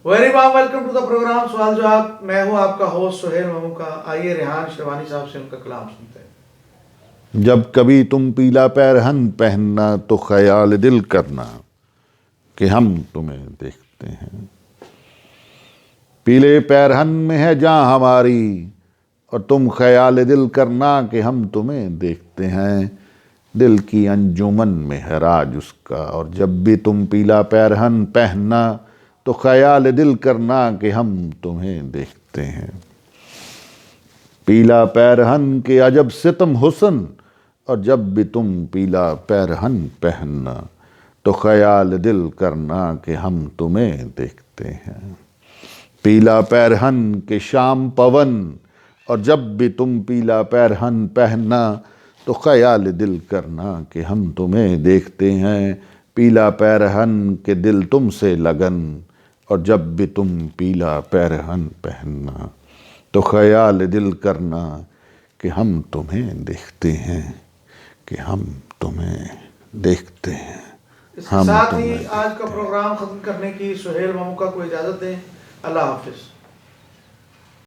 Very warm welcome to the program سوال جواب. میں ہوں آپ کا ہوسٹ سہیل مموکا. آئیے ریحان شیروانی صاحب سے ان کا کلام سنتے ہیں. جب کبھی تم پیلا پیرہن پہننا تو خیال دل کرنا کہ ہم تمہیں دیکھتے ہیں. پیلے پیرہن میں ہے جاں ہماری اور تم خیال دل کرنا کہ ہم تمہیں دیکھتے ہیں. دل کی انجمن میں ہے راج اس کا اور جب بھی تم پیلا پیرہن پہننا تو خیال دل کرنا کہ ہم تمہیں دیکھتے ہیں. پیلا پیرہن کے عجب ستم حسن اور جب بھی تم پیلا پیرہن پہننا تو خیال دل کرنا کہ ہم تمہیں دیکھتے ہیں. پیلا پیرہن کے شام پون اور جب بھی تم پیلا پیرہن پہننا تو خیال دل کرنا کہ ہم تمہیں دیکھتے ہیں. پیلا پیرہن کے دل تم سے لگن اور جب بھی تم پیلا پیرہن پہننا تو خیال دل کرنا کہ ہم تمہیں دیکھتے ہیں کہ ہم تمہیں دیکھتے ہیں. اس کے ساتھ ہی آج کا پروگرام ختم کرنے کی سہیل مموکا کو اجازت دیں. اللہ حافظ.